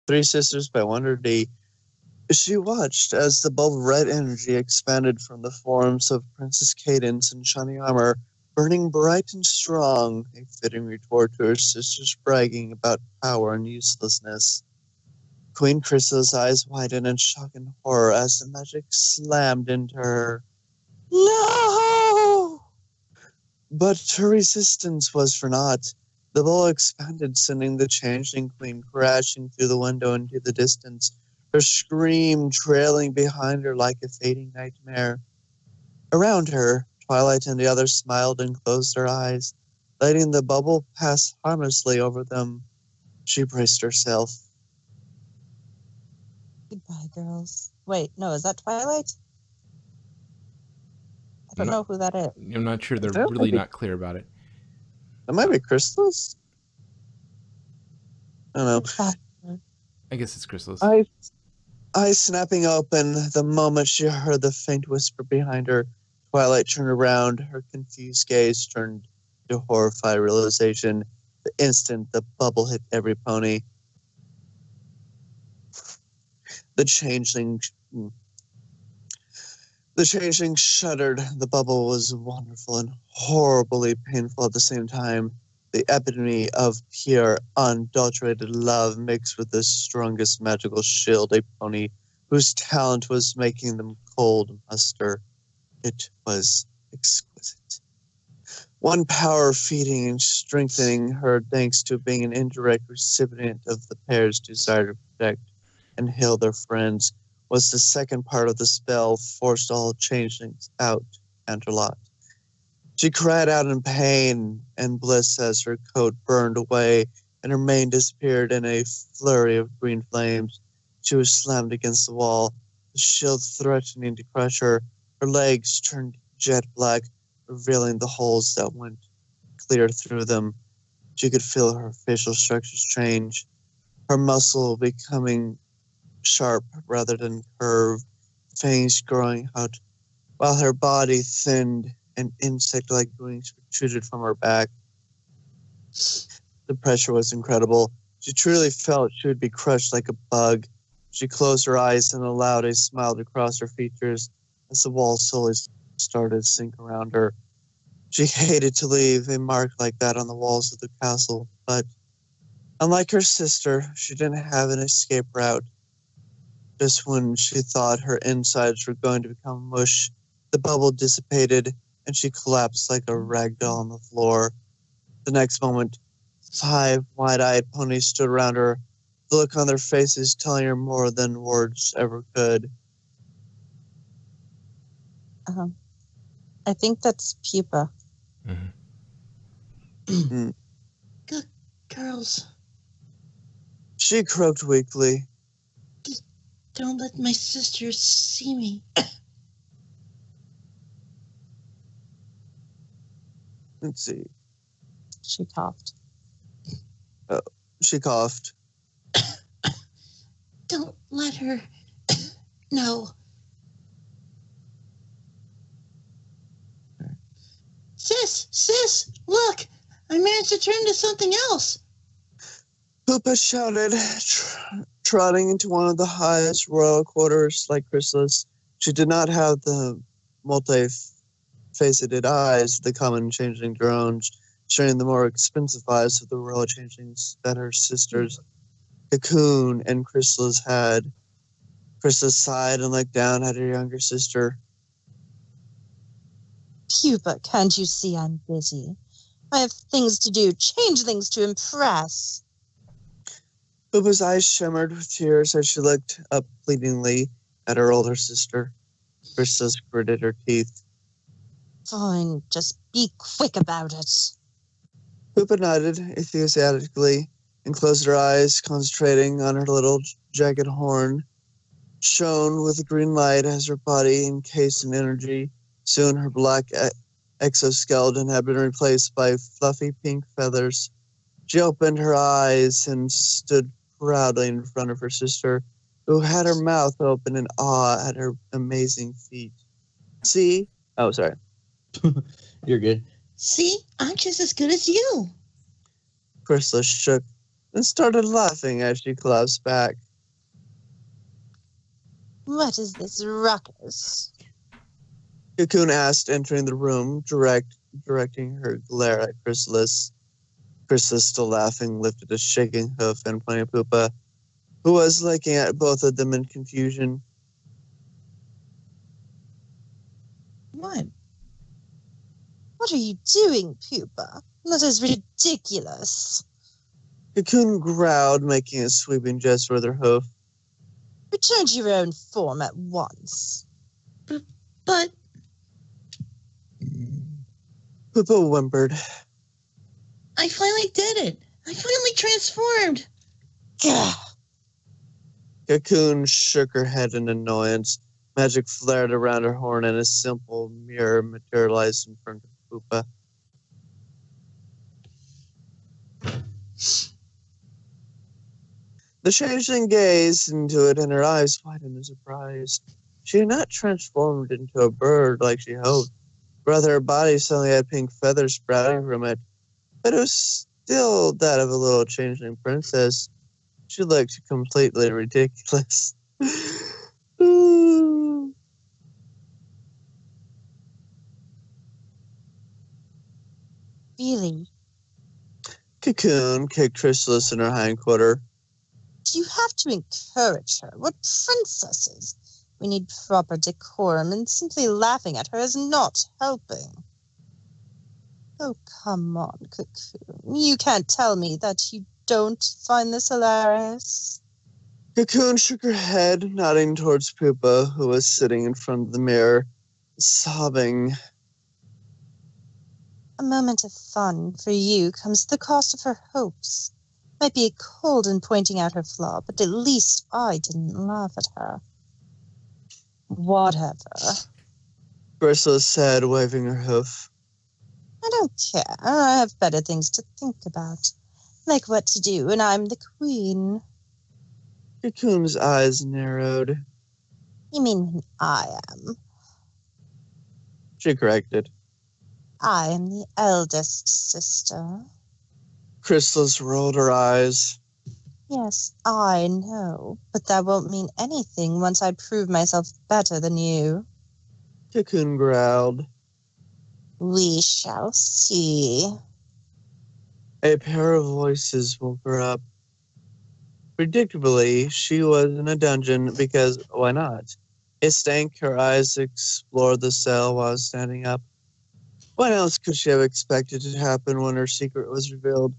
Three Sisters by Wonder D. She watched as the bulb of red energy expanded from the forms of Princess Cadence and shiny armor, burning bright and strong, a fitting retort to her sister's bragging about power and uselessness. Queen Crystal's eyes widened in shock and horror as the magic slammed into her. No! But her resistance was for naught. The bowl expanded, sending the changeling queen crashing through the window into the distance, her scream trailing behind her like a fading nightmare. Around her, Twilight and the others smiled and closed their eyes, letting the bubble pass harmlessly over them. She braced herself. Goodbye, girls. Wait, no, is that Twilight? I don't know who that is. I'm not sure. They're really not clear about it. That might be Crystal's? I don't know. I guess it's Crystal's. Eyes snapping open the moment she heard the faint whisper behind her. Twilight turned around, her confused gaze turned to horrified realization. The instant the bubble hit every pony. The changeling shuddered. The bubble was wonderful and horribly painful at the same time. The epitome of pure, unadulterated love mixed with the strongest magical shield a pony whose talent was making them cold muster. It was exquisite. One power feeding and strengthening her thanks to being an indirect recipient of the pair's desire to protect and heal their friends was the second part of the spell forced all changelings out and her lot. She cried out in pain and bliss as her coat burned away and her mane disappeared in a flurry of green flames. She was slammed against the wall, the shield threatening to crush her. Her legs turned jet black, revealing the holes that went clear through them. She could feel her facial structures change, her muscle becoming sharp rather than curved, fangs growing out, while her body thinned and insect-like wings protruded from her back. The pressure was incredible. She truly felt she would be crushed like a bug. She closed her eyes and allowed a smile to cross her features as the walls slowly started to sink around her. She hated to leave a mark like that on the walls of the castle, but unlike her sister, she didn't have an escape route. Just when she thought her insides were going to become mush, the bubble dissipated and she collapsed like a rag doll on the floor. The next moment, 5 wide-eyed ponies stood around her, the look on their faces telling her more than words ever could. I think that's Pupa. Good girls. She croaked weakly. Don't let my sisters see me. Let's see. She coughed. She coughed. Don't let her know. Sis, look! I managed to turn into something else. Pupa shouted, trotting into one of the highest royal quarters like Chrysalis. She did not have the multi-faceted eyes the common changeling drones, showing the more expensive eyes of the royal changelings that her sisters, Cocoon and Chrysalis, had. Chrysalis sighed and looked down at her younger sister. Pupa, can't you see I'm busy? I have things to do, changelings to impress. Pupa's eyes shimmered with tears as she looked up pleadingly at her older sister. Chrysalis gritted her teeth. Fine, just be quick about it. Pupa nodded enthusiastically and closed her eyes, concentrating on her little jagged horn. Shone with a green light as her body encased in energy. Soon her black exoskeleton had been replaced by fluffy pink feathers. She opened her eyes and stood proudly in front of her sister, who had her mouth open in awe at her amazing feat. See? Oh, sorry. You're good. See, I'm just as good as you. Chrysalis shook and started laughing as she collapsed back. What is this ruckus? Cocoon asked, entering the room, directing her glare at Chrysalis. Chrysalis, still laughing, lifted a shaking hoof and pointed at Pupa, who was looking at both of them in confusion. What? What are you doing, Pupa? That is ridiculous. Cocoon growled, making a sweeping gesture with her hoof. Return to your own form at once. But... Pupa whimpered. I finally did it. I finally transformed. Gah! Cocoon shook her head in annoyance. Magic flared around her horn and a simple mirror materialized in front of Pupa. The changeling gazed into it and her eyes widened in surprise. She had not transformed into a bird like she hoped. Rather, her body suddenly had pink feathers sprouting from it. But it was still that of a little changeling princess. She looked completely ridiculous. Really? Cocoon kicked Chrysalis in her hindquarter. You have to encourage her. What princesses? We need proper decorum, and simply laughing at her is not helping. Oh, come on, Cocoon. You can't tell me that you don't find this hilarious. Cocoon shook her head, nodding towards Pupa, who was sitting in front of the mirror, sobbing. A moment of fun for you comes at the cost of her hopes. Might be cold in pointing out her flaw, but at least I didn't laugh at her. Whatever. Chrysalis said, waving her hoof. I don't care. I have better things to think about. Like what to do when I'm the queen. Cocoon's eyes narrowed. You mean when I am? She corrected. I am the eldest sister. Chrysalis rolled her eyes. Yes, I know, but that won't mean anything once I prove myself better than you. Cocoon growled. We shall see. A pair of voices woke her up. Predictably, she was in a dungeon because why not? It stank. Her eyes explored the cell while standing up. What else could she have expected to happen when her secret was revealed?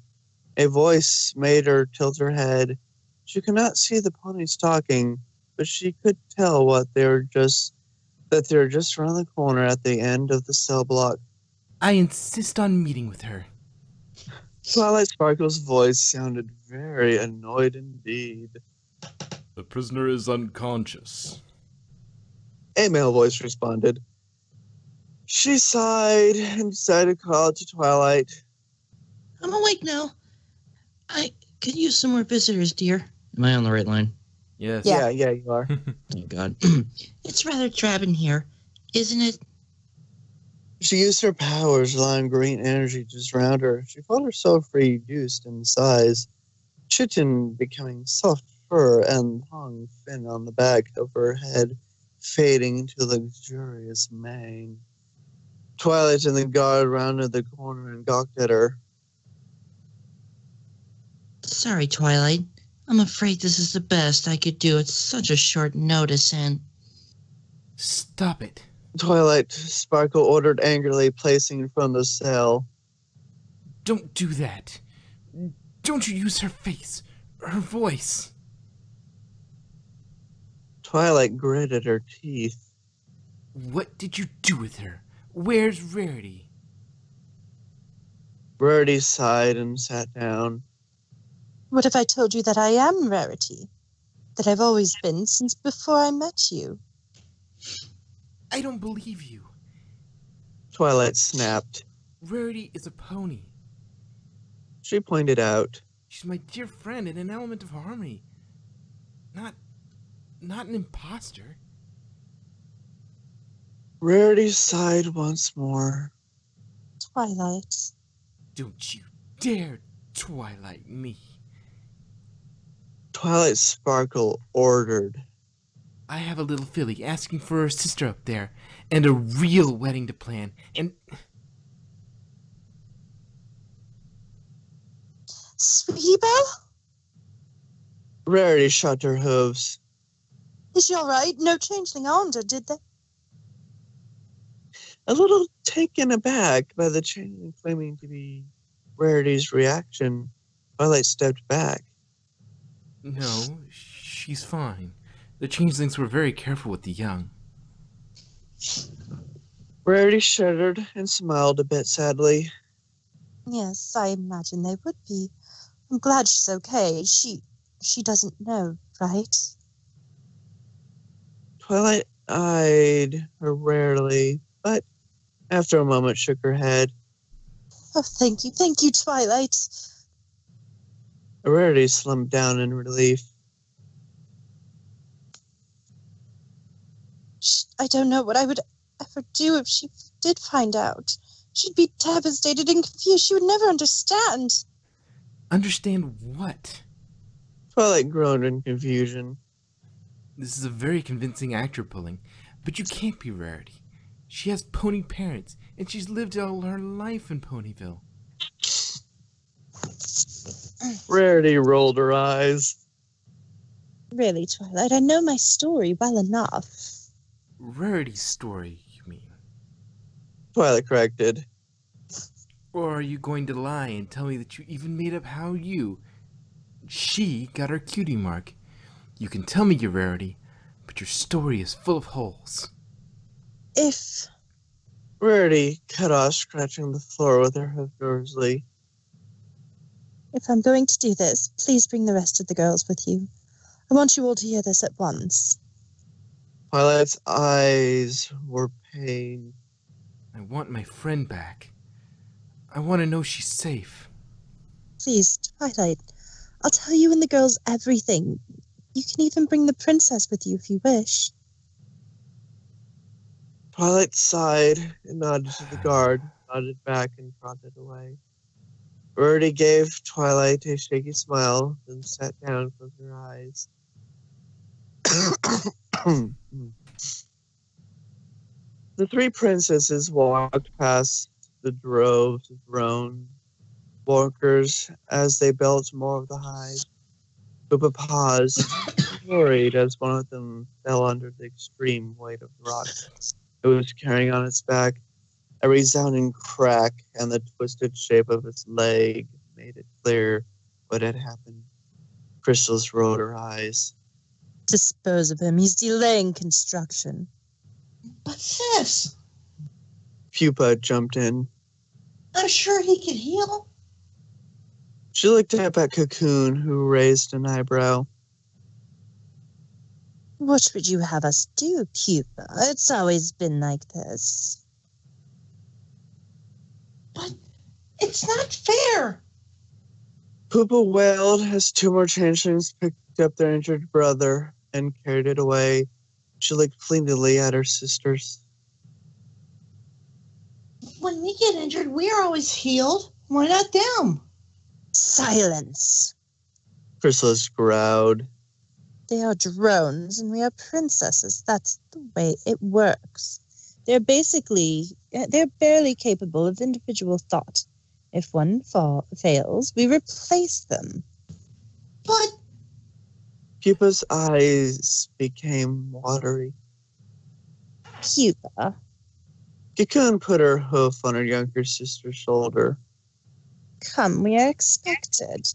A voice made her tilt her head. She could not see the ponies talking, but she could tell that they were just around the corner at the end of the cell block. I insist on meeting with her. Twilight Sparkle's voice sounded very annoyed indeed. The prisoner is unconscious. A male voice responded. She sighed and decided to call to Twilight. I'm awake now. I could use some more visitors, dear. Am I on the right line? Yes. Yeah. Yeah, you are. Oh, God. It's rather drab in here, isn't it? She used her powers, allowing green energy to surround her. She felt herself reduced in size, chitin becoming soft fur and long fin on the back of her head, fading into a luxurious mane. Twilight and the guard rounded the corner and gawked at her. Sorry, Twilight. I'm afraid this is the best I could do at such a short notice, and... Stop it. Twilight Sparkle ordered angrily, placing in front of the cell. Don't do that. Don't you use her face, her voice. Twilight gritted her teeth. What did you do with her? Where's Rarity? Rarity sighed and sat down. What if I told you that I am Rarity? That I've always been since before I met you? I don't believe you. Twilight snapped. Rarity is a pony. She pointed out. She's my dear friend and an element of harmony. Not an imposter. Rarity sighed once more. Twilight. Don't you dare Twilight me. Twilight Sparkle ordered. I have a little filly asking for her sister up there, and a real wedding to plan, and... Sweetie Belle? Rarity shot her hooves. Is she all right? No changeling harmed her, did they? A little taken aback by the changeling claiming to be Rarity's reaction, Twilight stepped back. No, she's fine. The changelings were very careful with the young. Rarity shuddered and smiled a bit sadly. Yes, I imagine they would be. I'm glad she's okay. She doesn't know, right? Twilight eyed her rarely, but after a moment shook her head. Oh, thank you, Twilight. Rarity slumped down in relief. I don't know what I would ever do if she did find out. She'd be devastated and confused. She would never understand. Understand what? Twilight groaned in confusion. This is a very convincing act you're pulling, but you can't be Rarity. She has pony parents, and she's lived all her life in Ponyville. Rarity rolled her eyes. Really, Twilight, I know my story well enough. Rarity's story, you mean? Twilight corrected. Or are you going to lie and tell me that you even made up how she got her cutie mark? You can tell me your Rarity, but your story is full of holes. If... Rarity cut off, scratching the floor with her hoof nervously. If I'm going to do this, please bring the rest of the girls with you. I want you all to hear this at once. Twilight's eyes were pained. I want my friend back. I want to know she's safe. Please, Twilight, I'll tell you and the girls everything. You can even bring the princess with you if you wish. Twilight sighed and nodded to the guard, nodded back and trotted away. Rarity gave Twilight a shaky smile, then sat down with her eyes. The three princesses walked past the droves of roan workers as they built more of the hive. Poopa paused, worried as one of them fell under the extreme weight of the rock it was carrying on its back. A resounding crack and the twisted shape of its leg made it clear what had happened. Crystals rolled her eyes. Dispose of him. He's delaying construction. But sis, Pupa jumped in. I'm sure he can heal. She looked up at Cocoon, who raised an eyebrow. What would you have us do, Pupa? It's always been like this. But it's not fair. Pupa wailed as two more changelings picked up their injured brother and carried it away. She looked plaintively at her sisters. When we get injured, we're always healed. Why not them? Silence. Chrysalis growled. They are drones and we are princesses. That's the way it works. They're barely capable of individual thought. If one fails, we replace them. But Pupa's eyes became watery. Pupa. Cocoon put her hoof on her younger sister's shoulder. Come, we are expected.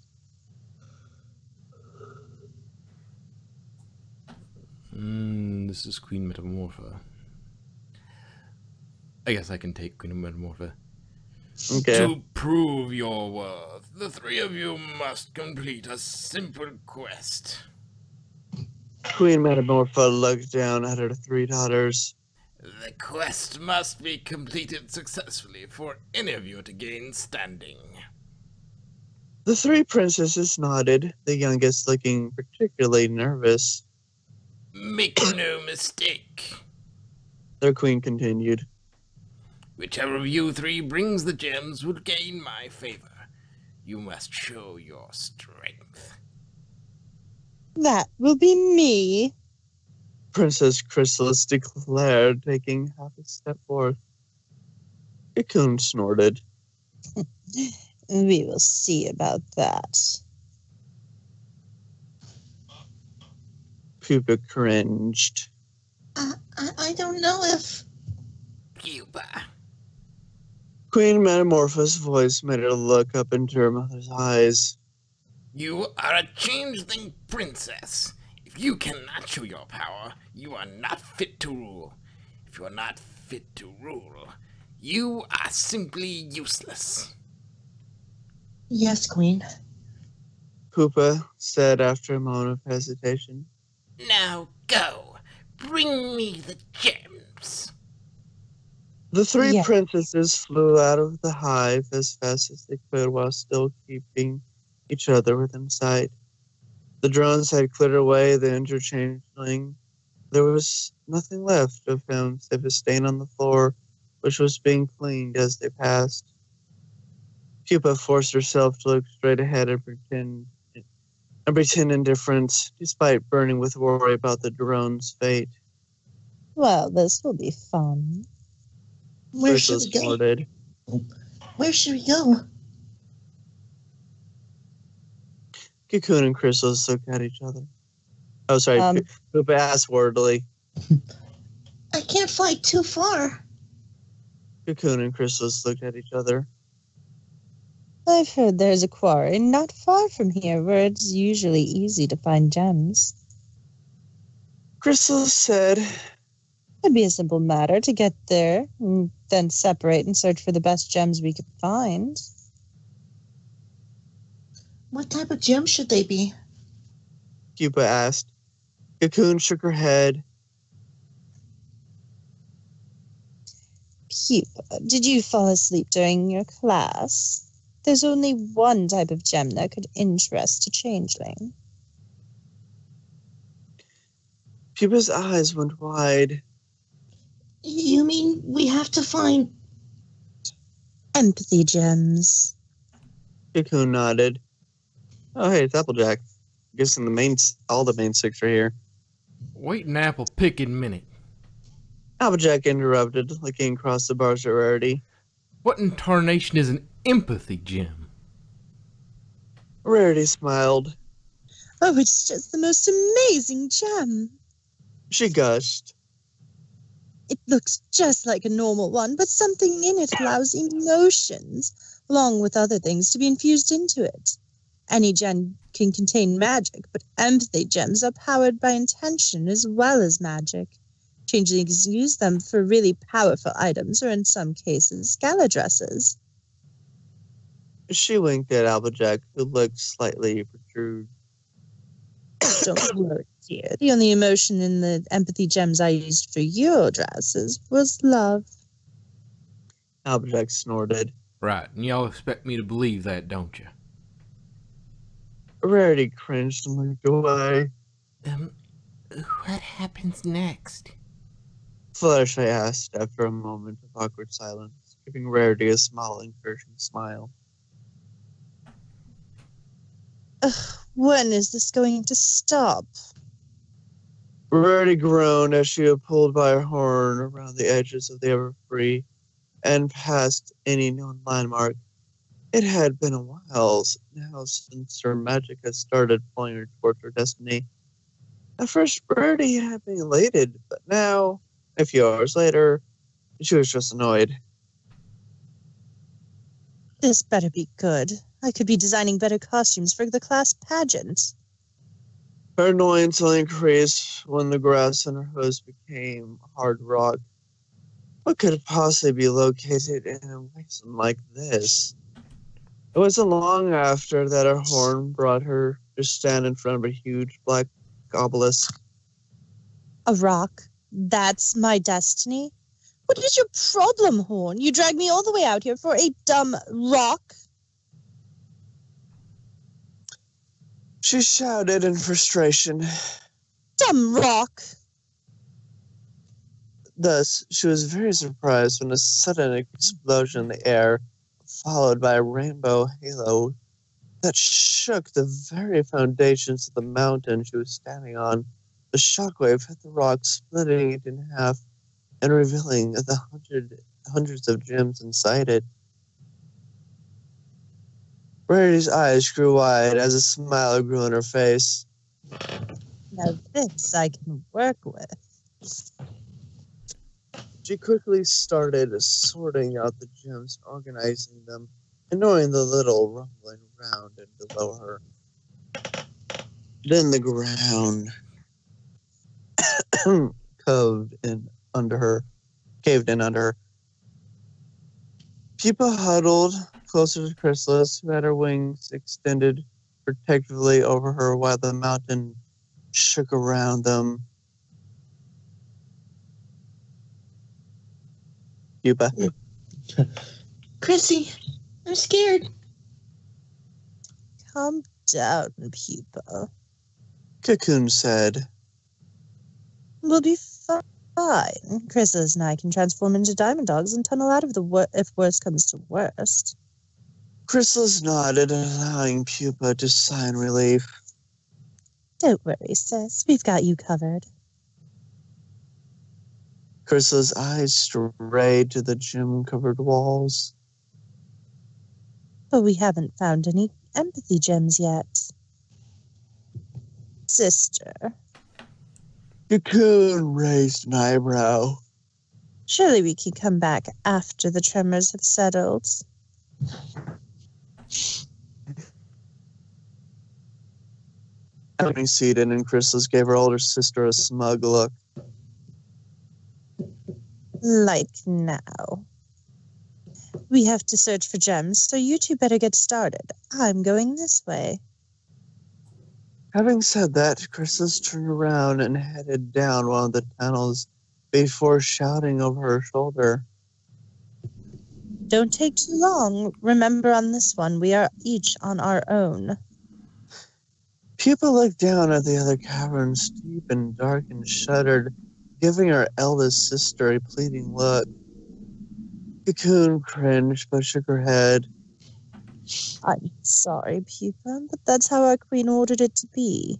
This is Queen Metamorpha. I guess I can take Queen Metamorpha. Okay. To prove your worth, the three of you must complete a simple quest. Queen Metamorpha looked down at her three daughters. The quest must be completed successfully for any of you to gain standing. The three princesses nodded, the youngest looking particularly nervous. Make no mistake. Their queen continued. Whichever of you three brings the gems will gain my favor. You must show your strength. That will be me. Princess Chrysalis declared, taking half a step forth. Cocoon snorted. We will see about that. Pupa cringed. I don't know if... Cuba. Queen Metamorpho's voice made her look up into her mother's eyes. You are a changeling princess. If you cannot show your power, you are not fit to rule. If you are not fit to rule, you are simply useless. Yes, Queen. Pupa said after a moment of hesitation. Now go. Bring me the gems. The three Yeah. princesses flew out of the hive as fast as they could while still keeping each other within sight. The drones had cleared away the interchangeling. There was nothing left of him save a stain on the floor, which was being cleaned as they passed. Pupa forced herself to look straight ahead and pretend indifference, despite burning with worry about the drone's fate. Well, this will be fun. Where should Chrysalis we go? snorted. Where should we go? Cocoon and Chrysalis looked at each other. Oh, sorry. Pupa asked wordily. I can't fly too far. Cocoon and Chrysalis looked at each other. I've heard there's a quarry not far from here where it's usually easy to find gems. Chrysalis said, It'd be a simple matter to get there, and then separate and search for the best gems we could find. What type of gems should they be? Pupa asked. Cocoon shook her head. Pupa, did you fall asleep during your class? There's only one type of gem that could interest a changeling. Pupa's eyes went wide. You mean we have to find... Empathy gems. Cocoon nodded. Oh, hey, it's Applejack. Guessing all the main six are here. Wait an apple picking minute. Applejack interrupted, looking across the bars at Rarity. What in tarnation is an empathy gem? Rarity smiled. Oh, it's just the most amazing gem. She gushed. It looks just like a normal one, but something in it allows emotions, along with other things, to be infused into it. Any gem can contain magic, but empathy gems are powered by intention as well as magic. Changelings use them for really powerful items, or in some cases, gala dresses. She winked at Applejack, who looked slightly protrude. Don't worry, dear. The only emotion in the empathy gems I used for your dresses was love. Applejack snorted. Right, and y'all expect me to believe that, don't you? Rarity cringed and looked away. What happens next? Fluttershy asked after a moment of awkward silence, giving Rarity a small, encouraging smile. When is this going to stop? Rarity groaned as she was pulled by her horn around the edges of the Everfree and past any known landmark. It had been a while now since her magic had started pulling her towards her destiny. At first, Rarity had been elated, but now, a few hours later, she was just annoyed. This better be good. I could be designing better costumes for the class pageant. Her annoyance only increased when the grass in her hose became hard rock. What could possibly be located in a basin like this? It wasn't long after that her horn brought her to stand in front of a huge black obelisk. A rock? That's my destiny? What is your problem, Horn? You dragged me all the way out here for a dumb rock? She shouted in frustration. Dumb rock! Thus, she was very surprised when a sudden explosion in the air, followed by a rainbow halo, that shook the very foundations of the mountain she was standing on. The shockwave hit the rock, splitting it in half and revealing the hundreds of gems inside it. Rarity's eyes grew wide as a smile grew on her face. Now this I can work with. She quickly started sorting out the gems, organizing them, ignoring the little rumbling round and below her. Then the ground caved in under her. Pupa huddled closer to Chrysalis, who had her wings extended protectively over her while the mountain shook around them. Pupa. Chrissy, I'm scared. Calm down, Pupa. Cocoon said. We'll be fine. Chrysalis and I can transform into diamond dogs and tunnel out of the if worst comes to worst. Chrysalis nodded, allowing Pupa to sigh in relief. Don't worry, sis. We've got you covered. Chrysalis' eyes strayed to the gem-covered walls. But we haven't found any empathy gems yet. Sister. Cocoon raised an eyebrow. Surely we can come back after the tremors have settled. Having seated, and Chrysalis gave her older sister a smug look. Like now. We have to search for gems, so you two better get started. I'm going this way. Having said that, Chrysalis turned around and headed down one of the tunnels before shouting over her shoulder. Don't take too long. Remember, on this one, we are each on our own. Pupa looked down at the other caverns, deep and dark, and shuddered, giving her eldest sister a pleading look. Cocoon cringed but shook her head. I'm sorry, Pupa, but that's how our queen ordered it to be.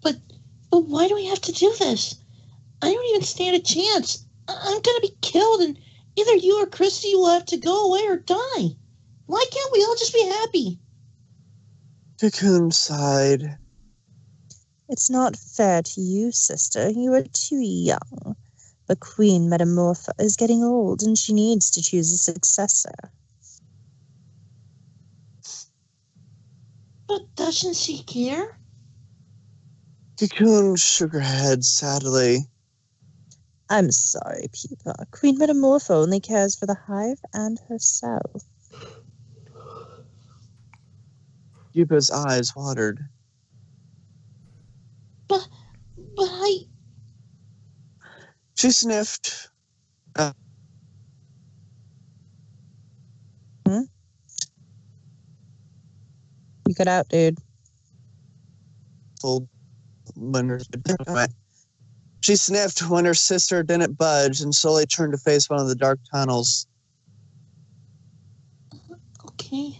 But why do we have to do this? I don't even stand a chance. I'm gonna be killed, and either you or Christy will have to go away or die. Why can't we all just be happy? Cocoon sighed. It's not fair to you, sister. You are too young. But Queen Metamorpha is getting old, and she needs to choose a successor. But doesn't she care? Cocoon shook her head sadly. I'm sorry, Pupa. Queen Metamorpha only cares for the hive and herself. Pupa's eyes watered. But I... She sniffed. You got out, dude. She sniffed when her sister didn't budge and slowly turned to face one of the dark tunnels. Okay.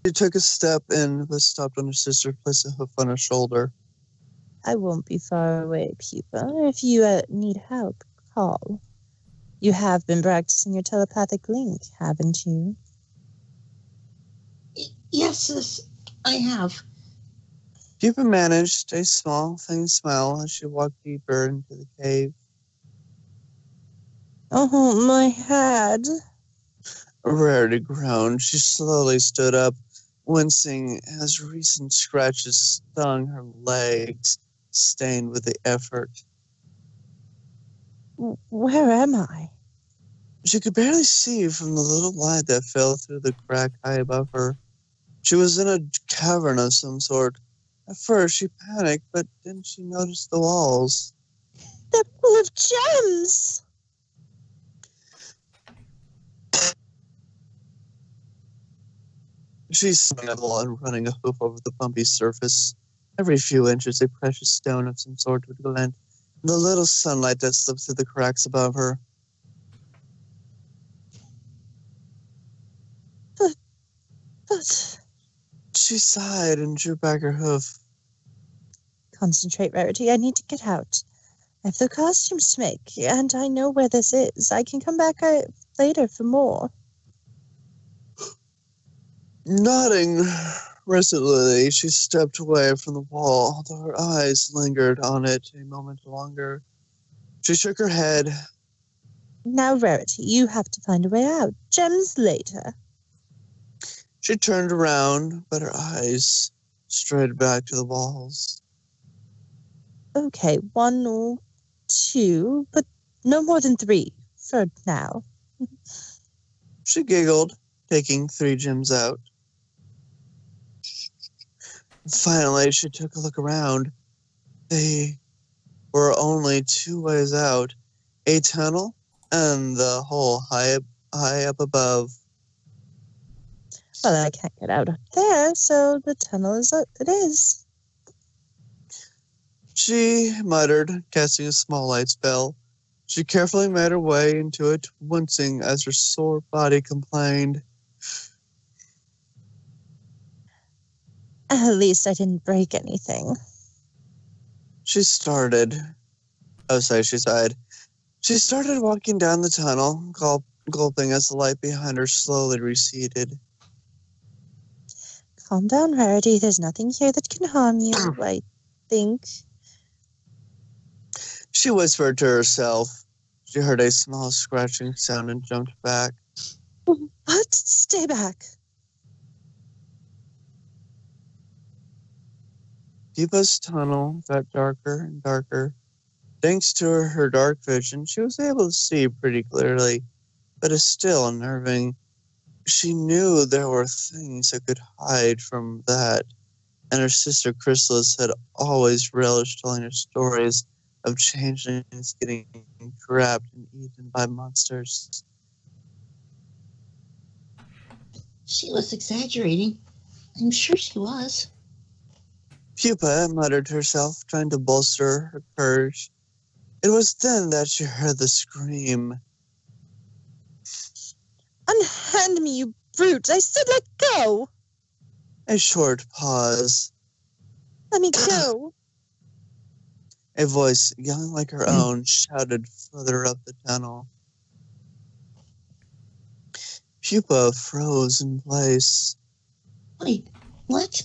She took a step and was stopped when her sister placed a hoof on her shoulder. I won't be far away, Pupa. If you need help, call. You have been practicing your telepathic link, haven't you? Yes, sis, I have. Pupa managed a small, faint smile as she walked deeper into the cave. Oh, my head. Rarity groaned. She slowly stood up, wincing as recent scratches stung her legs, stained with the effort. Where am I? She could barely see from the little light that fell through the crack high above her. She was in a cavern of some sort. At first, she panicked, but then she noticed the walls. They're full of gems! She sniffled and running a hoof over the bumpy surface. Every few inches, a precious stone of some sort would glint in the little sunlight that slipped through the cracks above her. She sighed and drew back her hoof. Concentrate, Rarity. I need to get out. I have the costumes to make, and I know where this is. I can come back later for more. Nodding resolutely, she stepped away from the wall, though her eyes lingered on it a moment longer. She shook her head. Now, Rarity, you have to find a way out. Gems later. She turned around, but her eyes strayed back to the walls. Okay, 1 or 2, but no more than 3 for now. She giggled, taking 3 gems out. Finally, she took a look around. They were only 2 ways out, a tunnel and the hole high up above. Well, I can't get out up there, so the tunnel is it is. She muttered, casting a small light spell. She carefully made her way into it, wincing as her sore body complained. At least I didn't break anything. She sighed. She started walking down the tunnel, gulping as the light behind her slowly receded. Calm down, Rarity. There's nothing here that can harm you, I think. She whispered to herself. She heard a small scratching sound and jumped back. What? Stay back. Pupa's tunnel got darker and darker. Thanks to her dark vision, she was able to see pretty clearly, but it's still unnerving. She knew there were things that could hide from that, and her sister Chrysalis had always relished telling her stories of changelings getting trapped and eaten by monsters. She was exaggerating. I'm sure she was. Pupa muttered to herself, trying to bolster her courage. It was then that she heard the scream. Unhand me, you brute! I said let go! A short pause. Let me go! A voice, young like her own, shouted further up the tunnel. Pupa froze in place. Wait, what?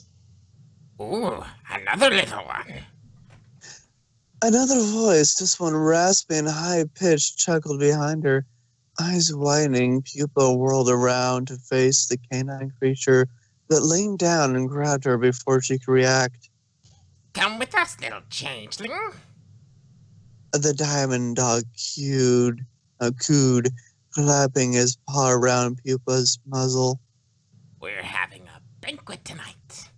Ooh, another little one. Another voice, this one raspy and high-pitched, chuckled behind her. Eyes widening, Pupa whirled around to face the canine creature that leaned down and grabbed her before she could react. Come with us, little changeling. The diamond dog cooed, clapping his paw around Pupa's muzzle. We're having a banquet tonight.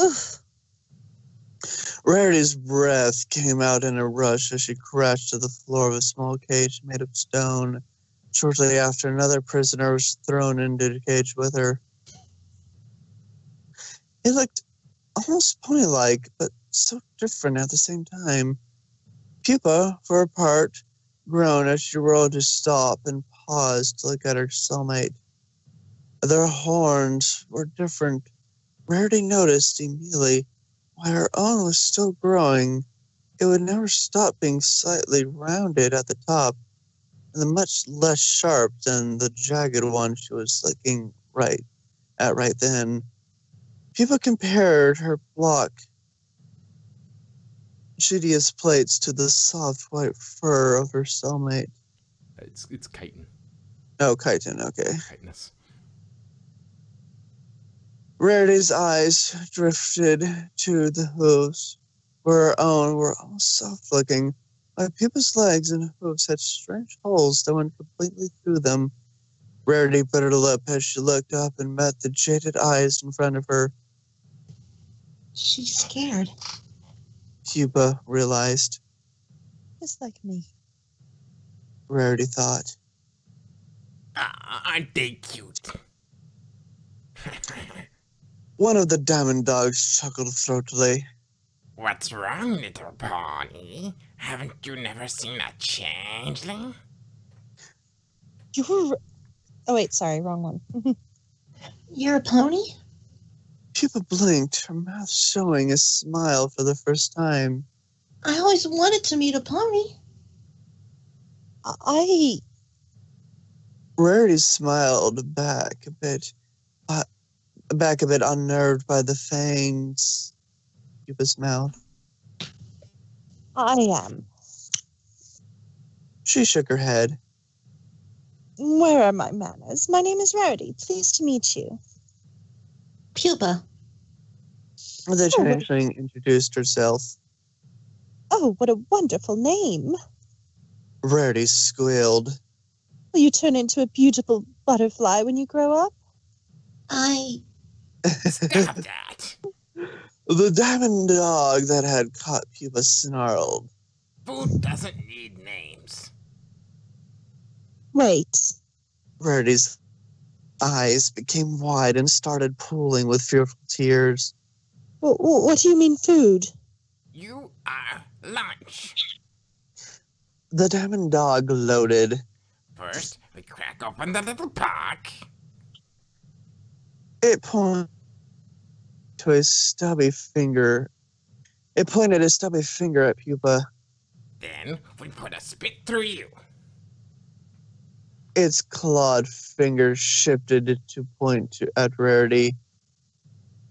Oof. Rarity's breath came out in a rush as she crashed to the floor of a small cage made of stone. Shortly after, another prisoner was thrown into the cage with her. It looked almost pony-like, but so different at the same time. Pupa, for her part, groaned as she rolled to stop and paused to look at her cellmate. Their horns were different. Rarity noticed immediately while her own was still growing. It would never stop being slightly rounded at the top and much less sharp than the jagged one she was looking right then. Pupa compared her block Chidia's plates to the soft white fur of her cellmate. It's chitin. Oh, chitin, okay. Chitinous. Rarity's eyes drifted to the hooves, where her own were almost soft-looking, while Pupa's legs and hooves had strange holes that went completely through them. Rarity bit her lip as she looked up and met the jaded eyes in front of her. She's scared. Pupa realized. Just like me. Rarity thought. Aren't they cute? One of the diamond dogs chuckled throatily. What's wrong, little pony? Haven't you never seen a changeling? You were... Oh, wait, sorry, wrong one. You're a pony? Pupa blinked, her mouth showing a smile for the first time. I always wanted to meet a pony. I... Rarity smiled back a bit unnerved by the fangs in Pupa's mouth. I am. She shook her head. Where are my manners? My name is Rarity. Pleased to meet you. Pupa. The changeling introduced herself. Oh, what a wonderful name. Rarity squealed. Will you turn into a beautiful butterfly when you grow up? Stop that! The diamond dog that had caught Pupa snarled. Food doesn't need names. Wait. Rarity's eyes became wide and started pooling with fearful tears. What do you mean food? You are lunch. The diamond dog gloated. First, we crack open the little pack. It pointed to a stubby finger. It pointed a stubby finger at Pupa. Then we put a spit through you. Its clawed finger shifted to point at Rarity.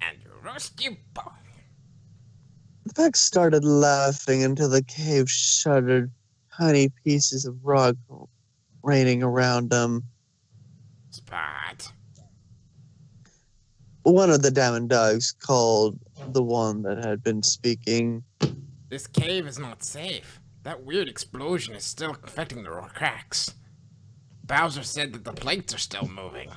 And roast you both. The pack started laughing until the cave shuddered, tiny pieces of rock raining around them. Spot. One of the diamond dogs called the one that had been speaking. This cave is not safe. That weird explosion is still affecting the cracks. Bowser said that the plates are still moving.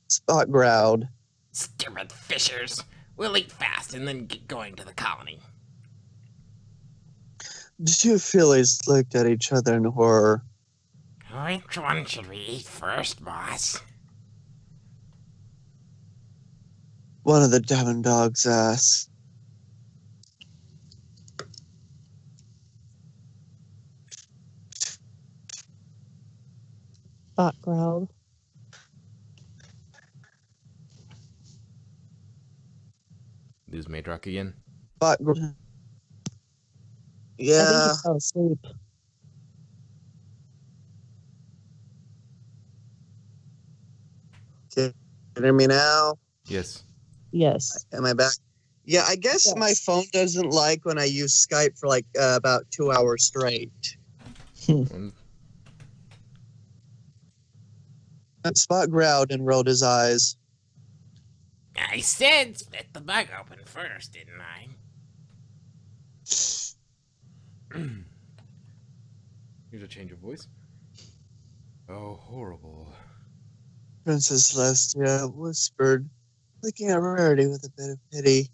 Spot growled. Stupid fishers. We'll eat fast and then get going to the colony. The two fillies looked at each other in horror. Which one should we eat first, boss? One of the diamond dogs asked. Spot growled. Lose Maidrock again? Spot growled. I Yeah. think he fell asleep. Can you hear me now? Yes. Yes. Am I back? Yeah, I guess Yes. my phone doesn't like when I use Skype for like about 2 hours straight. Spot growled and rolled his eyes. I said split the bug open first, didn't I? Here's a change of voice. Oh, horrible. Princess Celestia whispered, looking at Rarity with a bit of pity.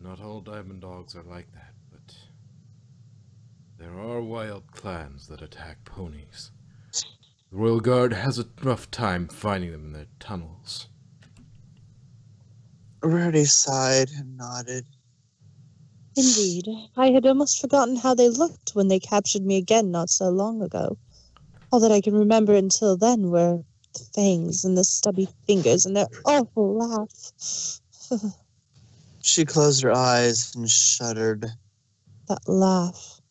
Not all diamond dogs are like that, but there are wild clans that attack ponies. The Royal Guard has a rough time finding them in their tunnels. Rarity sighed and nodded. Indeed. I had almost forgotten how they looked when they captured me again not so long ago. All that I can remember until then were the fangs and the stubby fingers and their awful laugh. She closed her eyes and shuddered. That laugh.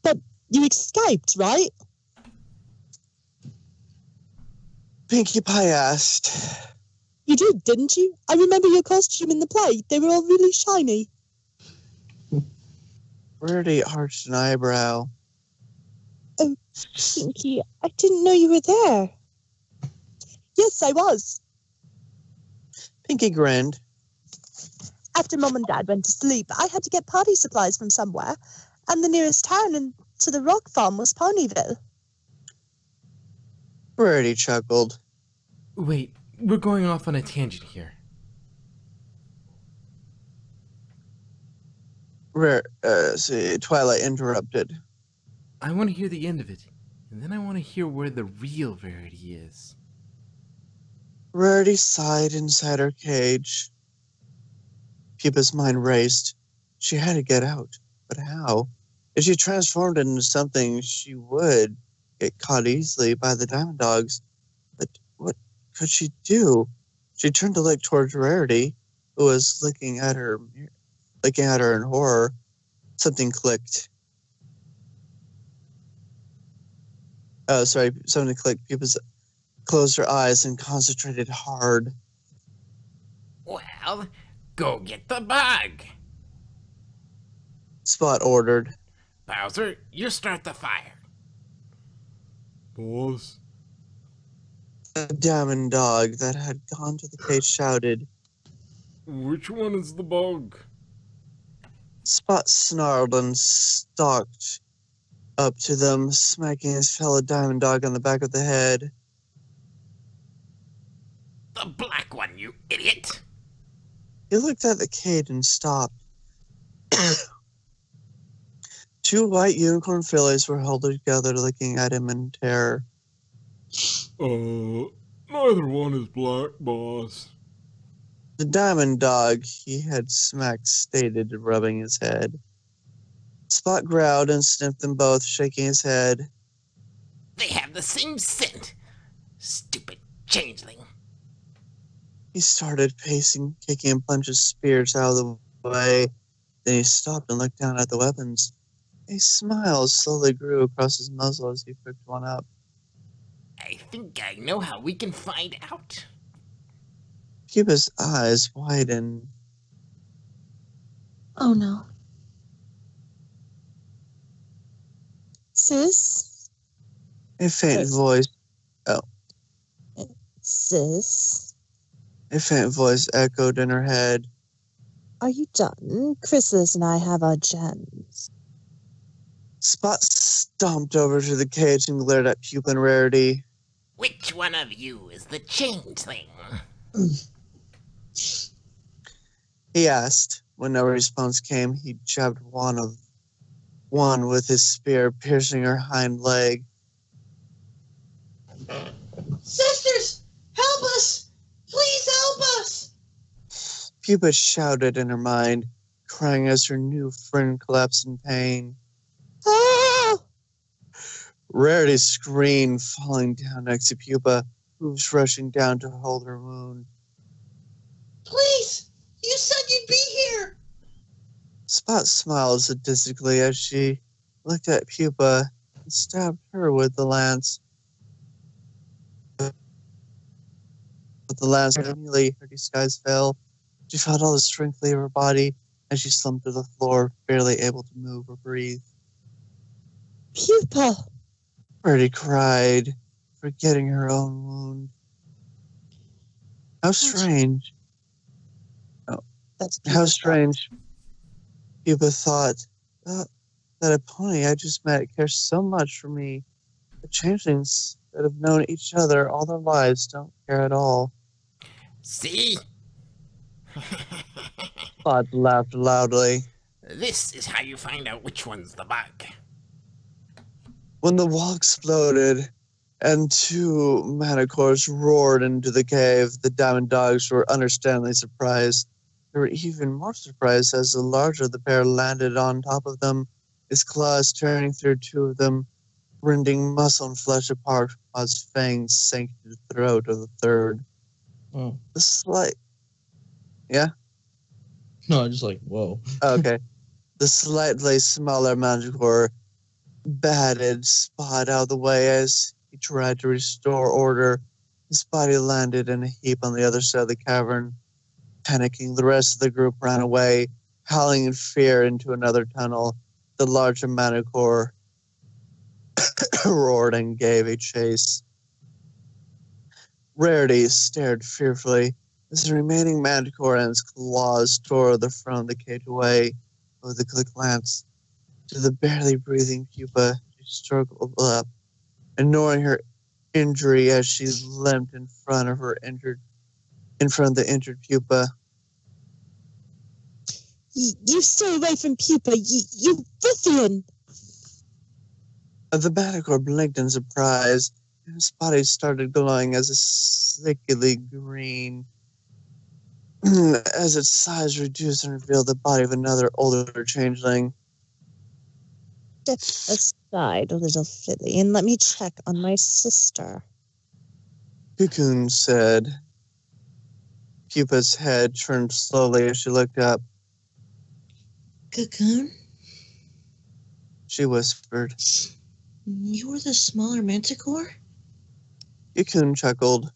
But you escaped, right? Pinkie Pie asked. You did, didn't you? I remember your costume in the play. They were all really shiny. Rarity arched an eyebrow. Oh, Pinkie, I didn't know you were there. Yes, I was. Pinkie grinned. After Mom and Dad went to sleep, I had to get party supplies from somewhere, and the nearest town to the rock farm was Ponyville. Rarity chuckled. Wait, we're going off on a tangent here. Twilight interrupted. I want to hear the end of it, and then I want to hear where the real Verity is. Rarity sighed inside her cage. Pupa's mind raced. She had to get out, but how? If she transformed into something, she would. get caught easily by the diamond dogs. But what could she do? She turned to look towards Rarity, who was looking at her in horror. Something clicked. Oh, sorry. Something clicked. Pupa closed her eyes and concentrated hard. Well, go get the bug. Spot ordered. Bowser, you start the fire. Boss. The diamond dog that had gone to the cage shouted. Which one is the bug? Spot snarled and stalked up to them, smacking his fellow diamond dog on the back of the head. The black one, you idiot. He looked at the cage and stopped. 2 white unicorn fillies were held together, looking at him in terror. Neither one is black, boss. The diamond dog he had smacked stated, rubbing his head. Spot growled and sniffed them both, shaking his head. They have the same scent. Stupid changeling. He started pacing, kicking and punching spears out of the way. Then he stopped and looked down at the weapons. A smile slowly grew across his muzzle as he picked one up. I think I know how we can find out. Pupa's eyes widened. Oh no. Sis? A faint Yes. voice. Sis? A faint voice echoed in her head. Are you done? Chrysalis and I have our gems. Spot stomped over to the cage and glared at Pupa and Rarity. Which one of you is the changeling? He asked. When no response came, he jabbed one with his spear, piercing her hind leg. Sisters, help us! Please help us! Pupa shouted in her mind, crying as her new friend collapsed in pain. Ah! Rarity screamed, falling down next to Pupa, who was rushing down to hold her wound. Please! You said you'd be here! Spot smiled sadistically as she looked at Pupa and stabbed her with the lance. With the lance, immediately her disguise fell. She felt all the strength leave her body as she slumped to the floor, barely able to move or breathe. Pupa! Rarity cried, forgetting her own wound. How strange. That's How Pupa's strange. Pupa thought that a pony I just met cares so much for me. The changelings that have known each other all their lives don't care at all. See? Spot laughed loudly. This is how you find out which one's the bug. When the wall exploded and 2 manticores roared into the cave, the diamond dogs were understandably surprised. They were even more surprised as the larger of the pair landed on top of them, his claws tearing through 2 of them, rending muscle and flesh apart while his fangs sank into the throat of the third. Oh. The slight... Yeah? No, just like, whoa. Okay. The slightly smaller manticore batted Spot out of the way as he tried to restore order. His body landed in a heap on the other side of the cavern. Panicking, the rest of the group ran away, howling in fear into another tunnel. The larger manticore roared and gave a chase. Rarity stared fearfully as the remaining manticore and its claws tore the front of the cage away with a quick glance. To the barely breathing Pupa, she struggled up, ignoring her injury as she limped in front of the injured Pupa. You stay away from Pupa, you ruffian! The manticore blinked in surprise, and his body started glowing as a sickly green. As its size reduced and revealed the body of another older changeling. aside, little filly, and let me check on my sister. Cocoon said. Pupa's head turned slowly as she looked up. Cocoon, She whispered. you were the smaller manticore? Cocoon chuckled.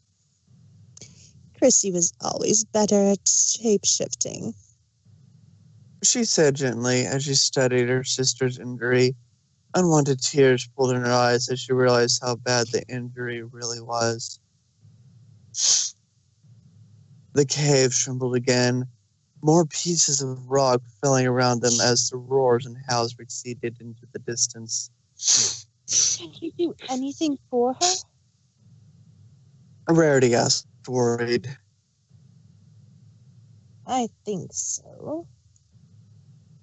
Chrissy was always better at shape-shifting. She said gently as she studied her sister's injury. Unwanted tears pulled in her eyes as she realized how bad the injury really was. The cave trembled again, more pieces of rock falling around them as the roars and howls receded into the distance. Can't you do anything for her? Rarity asked, worried. I think so.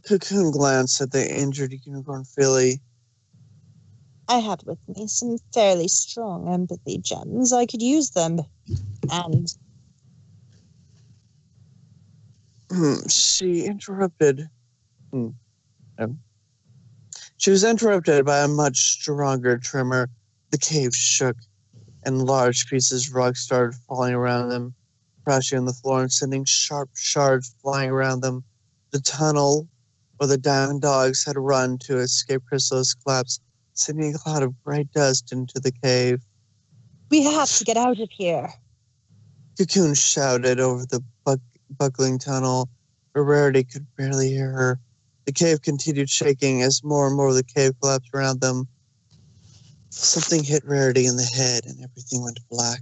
Cocoon glanced at the injured unicorn filly. I have with me some fairly strong empathy gems. I could use them. And She interrupted. She was interrupted by a much stronger tremor. The cave shook, and large pieces of rock started falling around them, crashing on the floor and sending sharp shards flying around them. The tunnel where the diamond dogs had run to escape Chrysalis collapsed, sending a cloud of bright dust into the cave. we have to get out of here. Cocoon shouted over the buckling tunnel, but Rarity could barely hear her. The cave continued shaking as more and more of the cave collapsed around them. Something hit Rarity in the head and everything went black.